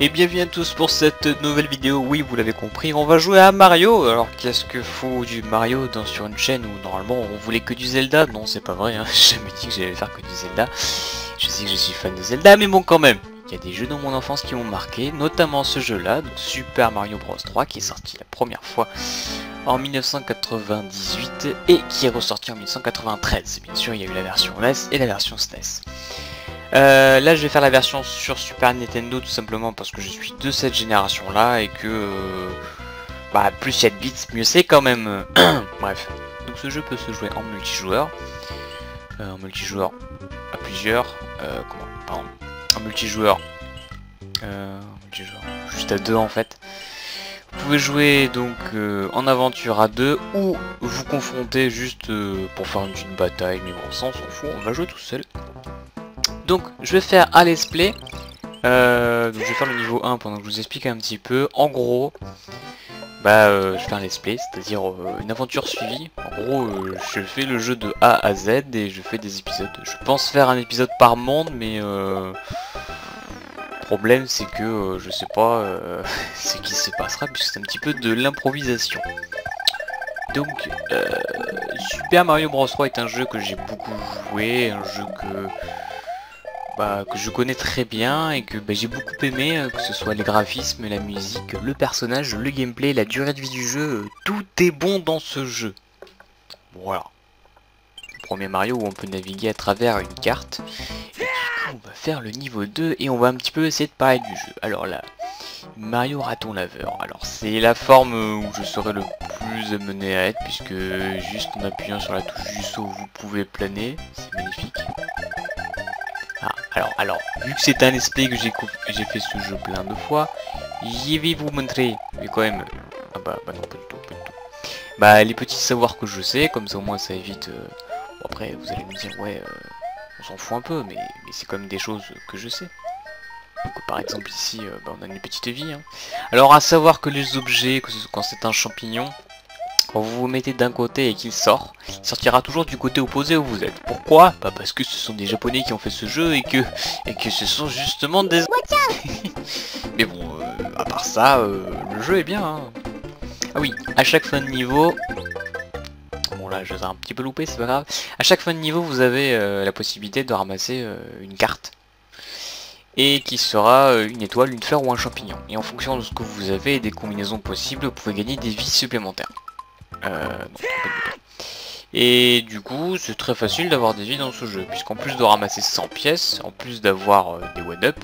Et bienvenue à tous pour cette nouvelle vidéo. Oui, vous l'avez compris, on va jouer à Mario. Alors qu'est-ce que faut du Mario sur une chaîne où normalement on voulait que du Zelda? Non, c'est pas vrai, hein. J'ai jamais dit que j'allais faire que du Zelda. Je sais que je suis fan de Zelda, mais bon quand même. Il y a des jeux dans mon enfance qui m'ont marqué, notamment ce jeu-là, Super Mario Bros 3, qui est sorti la première fois en 1998 et qui est ressorti en 1993. Bien sûr, il y a eu la version NES et la version SNES. Là je vais faire la version sur Super Nintendo tout simplement parce que je suis de cette génération là et que bah plus il y a de bits mieux c'est quand même. Bref, donc ce jeu peut se jouer en multijoueur à plusieurs, en multijoueur juste à deux en fait. Vous pouvez jouer donc en aventure à deux ou vous confronter juste pour faire une petite bataille, mais bon ça on s'en fout, on va jouer tout seul. Donc je vais faire un let's play, donc je vais faire le niveau 1 pendant que je vous explique un petit peu. En gros, je fais un let's play, c'est-à-dire une aventure suivie. En gros, je fais le jeu de A à Z et je fais des épisodes. Je pense faire un épisode par monde, mais le problème c'est que je sais pas ce qui se passera puisque c'est un petit peu de l'improvisation. Donc Super Mario Bros 3 est un jeu que j'ai beaucoup joué, un jeu que je connais très bien et que j'ai beaucoup aimé, que ce soit les graphismes, la musique, le personnage, le gameplay, la durée de vie du jeu, tout est bon dans ce jeu. Voilà. Le premier Mario où on peut naviguer à travers une carte. Et du coup on va faire le niveau 2 et on va un petit peu essayer de parler du jeu. Alors là, Mario Raton Laveur. Alors c'est la forme où je serai le plus amené à être puisque juste en appuyant sur la touche du saut vous pouvez planer. C'est magnifique. Alors, vu que c'est un let's play que j'ai fait ce jeu plein de fois, je vais vous montrer, mais quand même, non, pas du tout. Les petits savoirs que je sais, comme ça au moins ça évite, bon, après vous allez me dire, ouais, on s'en fout un peu, mais c'est quand même des choses que je sais. Donc par exemple ici, on a une petite vie, hein. Alors à savoir que les objets, quand c'est un champignon, quand vous vous mettez d'un côté et qu'il sort, il sortira toujours du côté opposé où vous êtes. Pourquoi? Parce que ce sont des japonais qui ont fait ce jeu et que ce sont justement des... Mais bon, à part ça, le jeu est bien, hein. Ah oui, à chaque fin de niveau... Bon là, je les ai un petit peu loupé, c'est pas grave. À chaque fin de niveau, vous avez la possibilité de ramasser une carte. Et qui sera une étoile, une fleur ou un champignon. Et en fonction de ce que vous avez et des combinaisons possibles, vous pouvez gagner des vies supplémentaires. Et du coup c'est très facile d'avoir des vies dans ce jeu puisqu'en plus de ramasser 100 pièces, en plus d'avoir des one-up,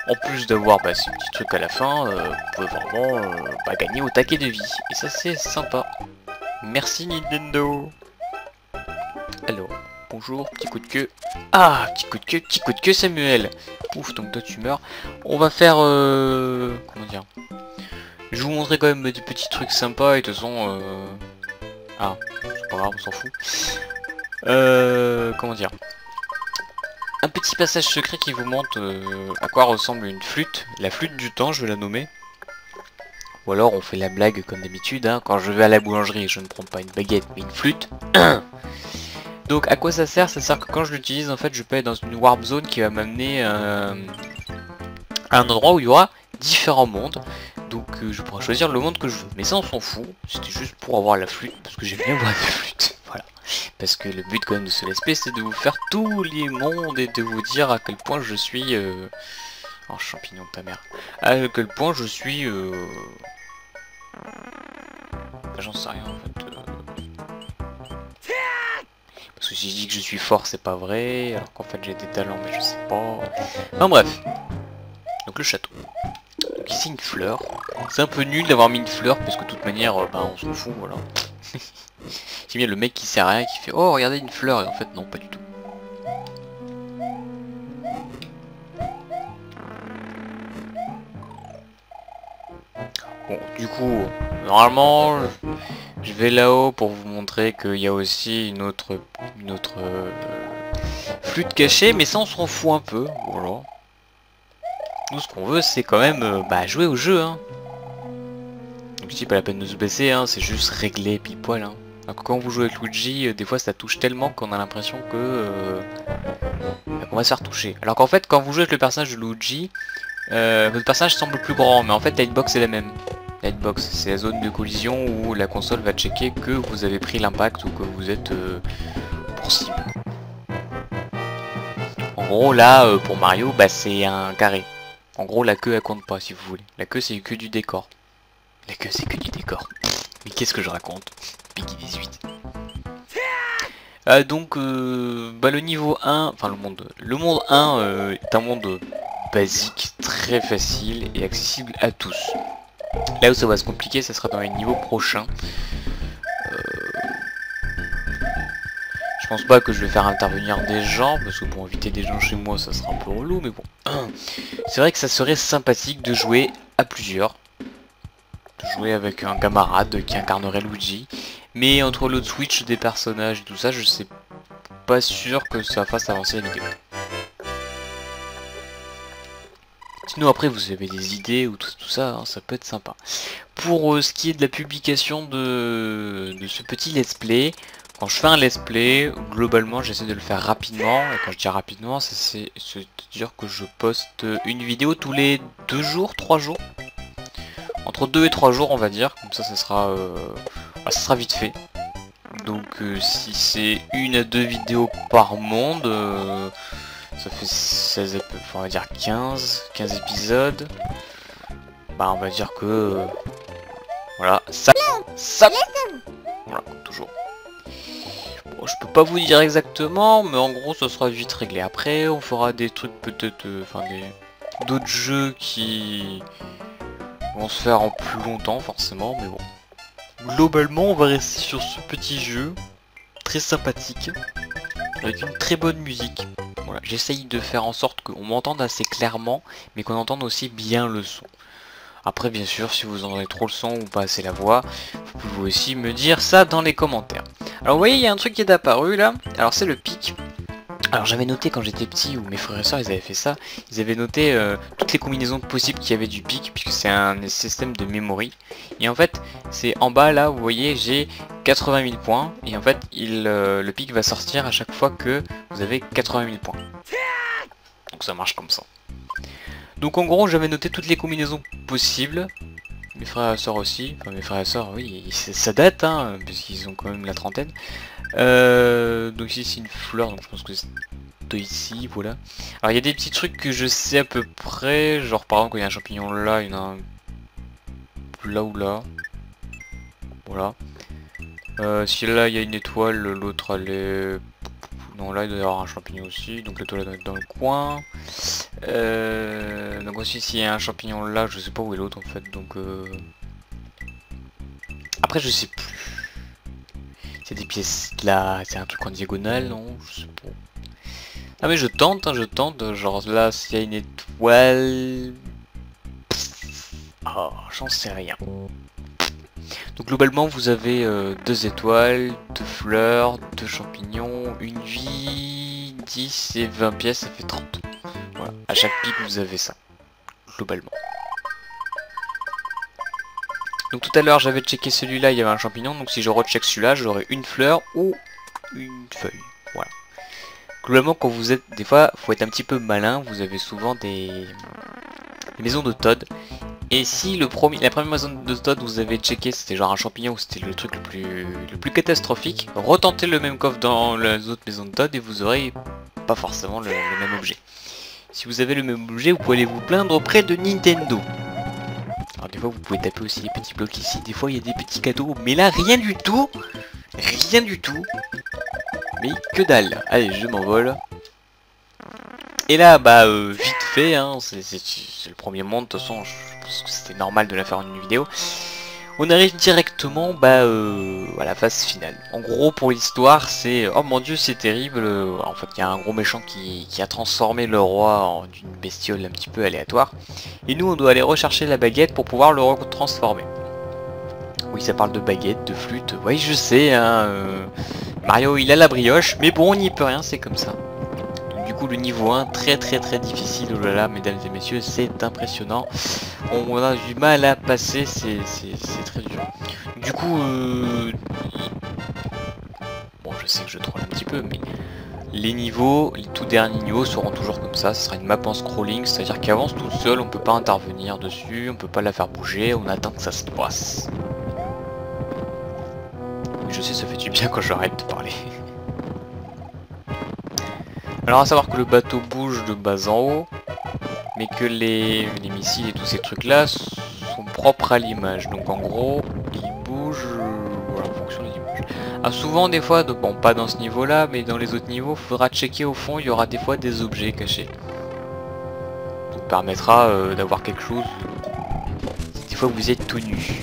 en plus d'avoir ces petits trucs à la fin, vous pouvez vraiment gagner au taquet de vie et ça c'est sympa. Merci Nintendo. Alors bonjour, petit coup de queue. Ah, petit coup de queue Samuel. Ouf, donc toi tu meurs. On va faire comment dire, je vais vous montrer quand même des petits trucs sympas et de toute façon ah, c'est pas grave, on s'en fout. Comment dire, un petit passage secret qui vous montre à quoi ressemble une flûte. La flûte du temps, je vais la nommer. Ou alors on fait la blague comme d'habitude, hein. Quand je vais à la boulangerie, je ne prends pas une baguette, mais une flûte. Donc à quoi ça sert? Ça sert que quand je l'utilise, en fait, je peux être dans une warp zone qui va m'amener à un endroit où il y aura différents mondes. Donc je pourrais choisir le monde que je veux. Mais ça on s'en fout. C'était juste pour avoir la flûte. Parce que j'aime bien voir la flûte. Voilà. Parce que le but quand même de ce let's play c'est de vous faire tous les mondes et de vous dire à quel point je suis... Oh champignon de ta mère. À quel point je suis... J'en sais rien en fait. Parce que si je dis que je suis fort c'est pas vrai. Alors qu'en fait j'ai des talents mais je sais pas. Enfin bref. Donc le château. Donc ici une fleur. C'est un peu nul d'avoir mis une fleur parce que de toute manière on s'en fout, voilà. J'aime bien le mec qui sert à rien qui fait oh regardez une fleur et en fait non pas du tout. Bon du coup normalement je vais là-haut pour vous montrer qu'il y a aussi une autre flûte cachée, mais ça on s'en fout un peu, voilà. Nous ce qu'on veut c'est quand même jouer au jeu, hein. Donc ici pas la peine de se baisser, hein, c'est juste régler pile poil, hein. Donc, quand vous jouez avec Luigi, des fois ça touche tellement qu'on a l'impression que qu'on va se faire toucher. Alors qu'en fait quand vous jouez avec le personnage de Luigi, votre personnage semble plus grand, mais en fait la hitbox est la même. La hitbox, c'est la zone de collision où la console va checker que vous avez pris l'impact ou que vous êtes pour cible. En gros là, pour Mario, bah, c'est un carré. En gros la queue elle compte pas si vous voulez. La queue c'est que du décor. La queue c'est que du décor. Mais qu'est-ce que je raconte? Piggy 18. Donc bah, le niveau 1, enfin le monde 1 est un monde basique, très facile et accessible à tous. Là où ça va se compliquer, ça sera dans les niveaux prochains. Je pense pas que je vais faire intervenir des gens, parce que pour inviter des gens chez moi ça sera un peu relou, mais bon. C'est vrai que ça serait sympathique de jouer à plusieurs. De jouer avec un camarade qui incarnerait Luigi. Mais entre l'autre switch des personnages et tout ça, je sais pas sûr que ça fasse avancer la vidéo. Sinon après vous avez des idées ou tout ça, hein, ça peut être sympa. Pour ce qui est de la publication de ce petit let's play, quand je fais un let's play, globalement j'essaie de le faire rapidement. Et quand je dis rapidement, c'est-à-dire que je poste une vidéo tous les 2 jours, 3 jours. Entre 2 et 3 jours on va dire, comme ça ça sera vite fait. Donc si c'est 1 à 2 vidéos par monde, ça fait 16, enfin, on va dire 15 épisodes. Bah on va dire que voilà, ça voilà, comme toujours. Bon, je peux pas vous dire exactement, mais en gros ça sera vite réglé. Après on fera des trucs peut-être, enfin d'autres jeux qui vont se faire en plus longtemps forcément, mais bon. Globalement on va rester sur ce petit jeu très sympathique avec une très bonne musique. Voilà, j'essaye de faire en sorte qu'on m'entende assez clairement mais qu'on entende aussi bien le son. Après bien sûr si vous entendez trop le son ou pas assez la voix, vous pouvez aussi me dire ça dans les commentaires. Alors vous voyez il y a un truc qui est apparu là, alors c'est le pic. Alors j'avais noté quand j'étais petit, ou mes frères et sœurs ils avaient fait ça, ils avaient noté toutes les combinaisons possibles qu'il y avait du pic, puisque c'est un système de memory. Et en fait, c'est en bas là, vous voyez, j'ai 80 000 points, et en fait, le pic va sortir à chaque fois que vous avez 80 000 points. Donc ça marche comme ça. Donc en gros, j'avais noté toutes les combinaisons possibles, mes frères et sœurs aussi, enfin mes frères et sœurs, oui, ça date, hein, puisqu'ils ont quand même la trentaine. Donc ici c'est une fleur, donc je pense que c'est ici, voilà. Alors il y a des petits trucs que je sais à peu près, genre par exemple quand il y a un champignon là, il y en a un là ou là. Voilà. Si là il y a une étoile, l'autre elle est... Non là il doit y avoir un champignon aussi, donc l'étoile doit être dans le coin. Donc aussi s'il y a un champignon là, je sais pas où est l'autre en fait, donc... Après je sais plus. C'est des pièces là, c'est un truc en diagonale, non? Je sais pas. Ah mais je tente, hein, je tente. Genre là, s'il y a une étoile... Oh, j'en sais rien. Donc globalement, vous avez 2 étoiles, 2 fleurs, 2 champignons, une vie, 10 et 20 pièces, ça fait 30. Voilà, à chaque pic, vous avez ça. Globalement. Donc tout à l'heure j'avais checké celui-là, il y avait un champignon, donc si je recheck celui-là, j'aurai une fleur ou une feuille. Voilà. Globalement quand vous êtes, des fois, faut être un petit peu malin, vous avez souvent des maisons de Toad. Et si la première maison de Toad vous avez checké, c'était genre un champignon ou c'était le truc le plus catastrophique, retentez le même coffre dans les autres maisons de Toad et vous aurez pas forcément le même objet. Si vous avez le même objet, vous pouvez aller vous plaindre auprès de Nintendo. Alors des fois vous pouvez taper aussi les petits blocs ici, des fois il y a des petits cadeaux, mais là rien du tout. Rien du tout. Mais que dalle. Allez, je m'envole. Et là, bah vite fait, hein, c'est le premier monde, de toute façon je pense que c'était normal de la faire en une vidéo. On arrive directement à la phase finale. En gros pour l'histoire c'est... Oh mon dieu c'est terrible. En fait il y a un gros méchant qui a transformé le roi en une bestiole un petit peu aléatoire. Et nous on doit aller rechercher la baguette pour pouvoir le retransformer. Oui ça parle de baguette, de flûte. Oui je sais hein, Mario il a la brioche. Mais bon on n'y peut rien, c'est comme ça. Donc, du coup le niveau 1 très difficile. Oh là là mesdames et messieurs c'est impressionnant. On a du mal à passer, c'est très dur. Du coup, bon je sais que je troll un petit peu, mais Les niveaux, les tout derniers niveaux seront toujours comme ça, ce sera une map en scrolling, c'est-à-dire qu'elle avance toute seule, on peut pas intervenir dessus, on peut pas la faire bouger, on attend que ça se passe. Je sais, ça fait du bien quand j'arrête de parler. Alors à savoir que le bateau bouge de bas en haut, mais que les missiles et tous ces trucs là sont propres à l'image. Donc en gros, ils bougent voilà, en fonction de l'image. Ah, souvent des fois, bon pas dans ce niveau là, mais dans les autres niveaux, il faudra checker au fond, il y aura des fois des objets cachés. Donc permettra d'avoir quelque chose des fois vous êtes tout nu.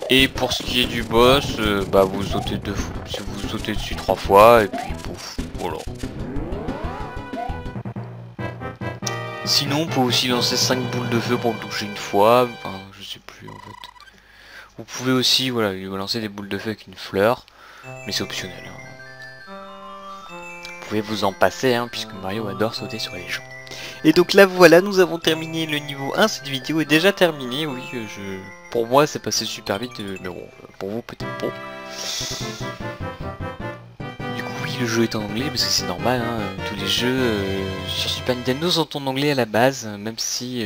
Et pour ce qui est du boss, bah vous sautez vous sautez dessus 3 fois et puis pouf, voilà. Sinon on peut aussi lancer 5 boules de feu pour le toucher une fois, enfin je sais plus en fait. Vous pouvez aussi voilà lui lancer des boules de feu avec une fleur, mais c'est optionnel. Hein. Vous pouvez vous en passer hein, puisque Mario adore sauter sur les gens. Et donc là voilà, nous avons terminé le niveau 1, cette vidéo est déjà terminée, oui, pour moi c'est passé super vite, mais bon, pour vous peut-être pas. Du coup oui, le jeu est en anglais, parce que c'est normal, hein, tous les jeux sur Super Nintendo sont en anglais à la base, même si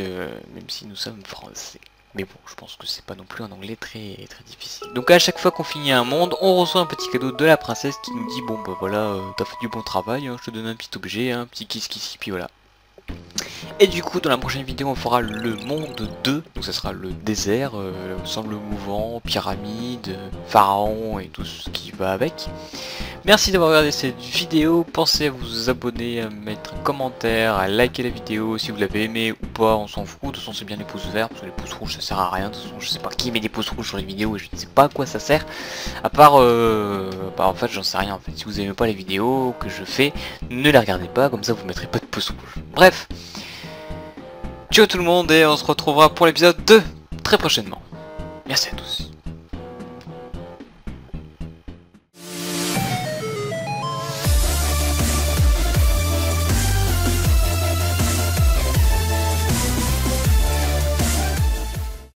nous sommes français. Mais bon, je pense que c'est pas non plus un anglais très difficile. Donc à chaque fois qu'on finit un monde, on reçoit un petit cadeau de la princesse qui nous dit, bon bah voilà, t'as fait du bon travail, hein, je te donne un petit objet, un petit kiss, puis voilà. Et du coup dans la prochaine vidéo on fera le monde 2, donc ça sera le désert, ensemble mouvant, pyramide, pharaon et tout ce qui va avec. Merci d'avoir regardé cette vidéo, pensez à vous abonner, à mettre un commentaire, à liker la vidéo si vous l'avez aimé ou pas, on s'en fout, de toute façon c'est bien les pouces verts, parce que les pouces rouges ça sert à rien, de toute façon je sais pas qui met des pouces rouges sur les vidéos et je ne sais pas à quoi ça sert, à part, en fait j'en sais rien en fait, si vous aimez pas les vidéos que je fais, ne les regardez pas, comme ça vous mettrez pas de pouces rouges. Bref, ciao tout le monde et on se retrouvera pour l'épisode 2 très prochainement. Merci à tous.